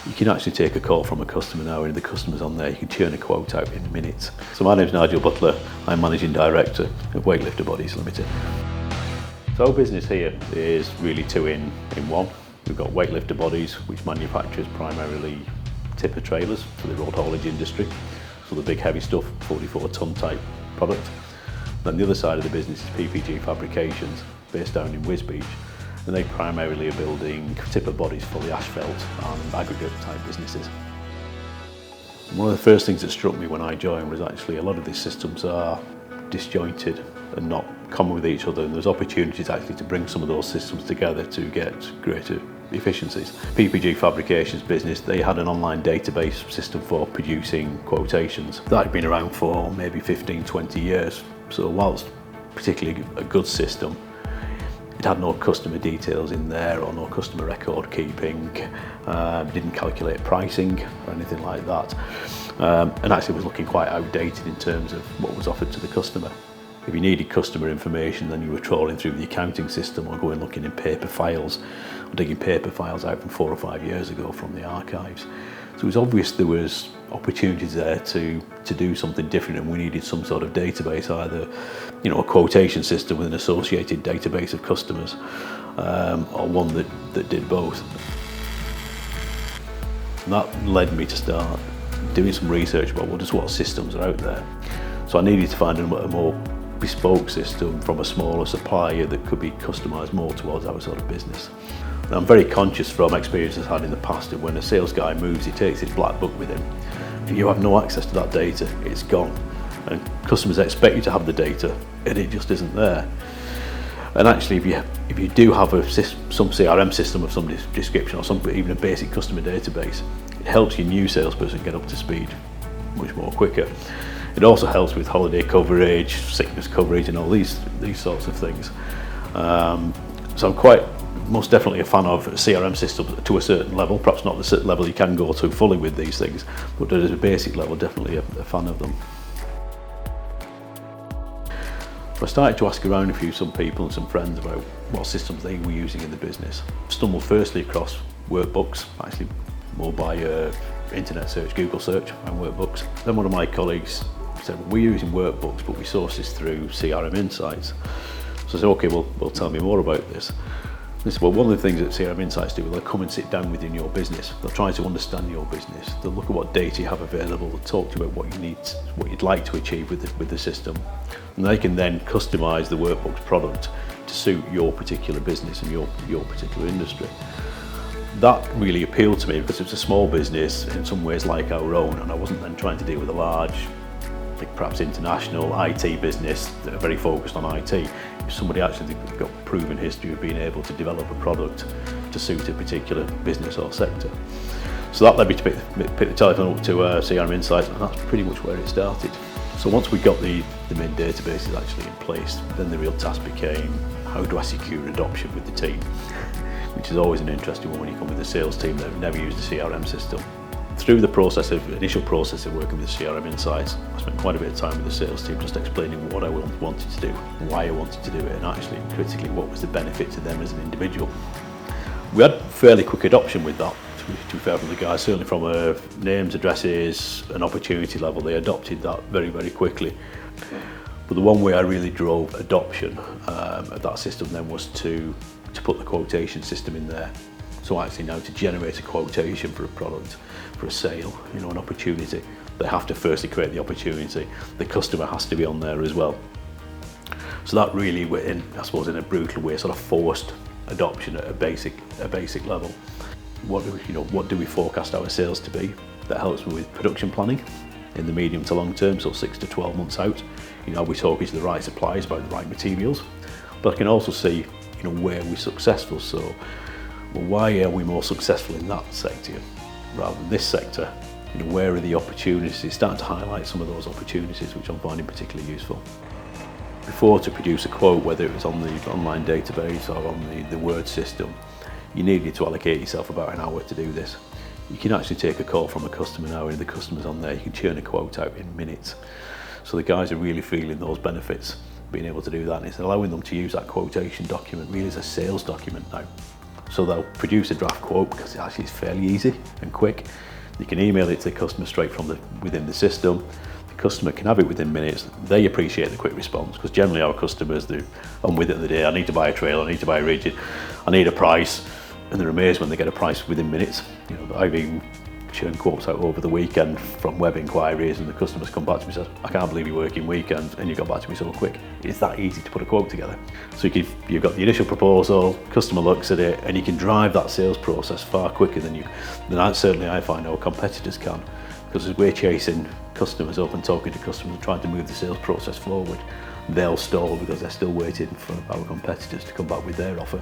You can actually take a call from a customer now, and the customer's on there, you can churn a quote out in minutes. So my name's Nigel Butler, I'm Managing Director of Weightlifter Bodies Limited. So our business here is really two in one. We've got Weightlifter Bodies, which manufactures primarily tipper trailers for the road haulage industry, so the big heavy stuff, 44-ton type product. Then the other side of the business is PPG Fabrications, based down in Wisbech, and they primarily are building tipper bodies for the asphalt and aggregate type businesses. One of the first things that struck me when I joined was actually a lot of these systems are disjointed and not common with each other, and there's opportunities actually to bring some of those systems together to get greater efficiencies. PPG Fabrications business, they had an online database system for producing quotations. That had been around for maybe 15-20 years, so whilst particularly a good system, it had no customer details in there or no customer record keeping, didn't calculate pricing or anything like that, and actually was looking quite outdated in terms of what was offered to the customer. If you needed customer information, then you were trawling through the accounting system or going looking in paper files, or digging paper files out from 4 or 5 years ago from the archives. So it was obvious there was opportunities there to do something different, and we needed some sort of database, either a quotation system with an associated database of customers, or one that did both. And that led me to start doing some research about what systems are out there. So I needed to find a more bespoke system from a smaller supplier that could be customised more towards our sort of business. And I'm very conscious from experiences I've had in the past of when a sales guy moves, he takes his black book with him. If you have no access to that data, it's gone. And customers expect you to have the data, and it just isn't there. And actually, if you do have some CRM system of some description, or even a basic customer database, it helps your new salesperson get up to speed much more quicker. It also helps with holiday coverage, sickness coverage, and all these sorts of things. So I'm most definitely a fan of CRM systems to a certain level, perhaps not the level you can go to fully with these things, but at a basic level, definitely a fan of them. I started to ask around some people and some friends about what systems they were using in the business. Stumbled firstly across workbooks, actually more by internet search, Google search and workbooks. Then one of my colleagues said, well, we're using workbooks, but we source this through CRM Insights. So I said, okay, well tell me more about this. They said, well, one of the things that CRM Insights do, they'll come and sit down within your business. They'll try to understand your business. They'll look at what data you have available. They'll talk to you about what you'd like to achieve with the system. And they can then customise the workbook's product to suit your particular business and your particular industry. That really appealed to me because it's a small business in some ways like our own, and I wasn't then trying to deal with a large, perhaps international IT business that are very focused on IT. If somebody actually got proven history of being able to develop a product to suit a particular business or sector. So that led me to pick the telephone up to CRM Insights, and that's pretty much where it started. So once we got the main databases actually in place, then the real task became, how do I secure adoption with the team? Which is always an interesting one when you come with a sales team that have never used a CRM system. Through the initial process of working with CRM Insights, I spent quite a bit of time with the sales team just explaining what I wanted to do, why I wanted to do it, and actually critically what was the benefit to them as an individual. We had fairly quick adoption with that, to be fair from the guys, certainly from names, addresses and opportunity level, they adopted that very, very quickly. But the one way I really drove adoption of that system then was to put the quotation system in there. So actually now to generate a quotation for a product, for a sale, an opportunity, they have to firstly create the opportunity. The customer has to be on there as well. So that really, I suppose in a brutal way, sort of forced adoption at a basic level. What do we forecast our sales to be? That helps me with production planning in the medium to long term, so 6 to 12 months out. Are we talking to the right suppliers about the right materials? But I can also see, where we're successful. So, well, why are we more successful in that sector rather than this sector? Where are the opportunities? Starting to highlight some of those opportunities, which I'm finding particularly useful. Before, to produce a quote, whether it was on the online database or on the word system, you needed to allocate yourself about an hour to do this. You can actually take a call from a customer now, and the customer's on there, you can churn a quote out in minutes. So the guys are really feeling those benefits, being able to do that, and it's allowing them to use that quotation document really as a sales document now. So they'll produce a draft quote because it actually is fairly easy and quick. You can email it to the customer straight from within the system. The customer can have it within minutes. They appreciate the quick response because generally our customers, they're on with it in the day. I need to buy a trailer, I need to buy a rigid, I need a price, and they're amazed when they get a price within minutes. You know, I've even churned quotes out over the weekend from web inquiries, and the customers come back to me and says, I can't believe you're working weekends and you got back to me so quick. It's that easy to put a quote together. So you've got the initial proposal, customer looks at it, and you can drive that sales process far quicker than certainly I find our competitors can. Because as we're chasing customers up and talking to customers and trying to move the sales process forward, they'll stall because they're still waiting for our competitors to come back with their offer.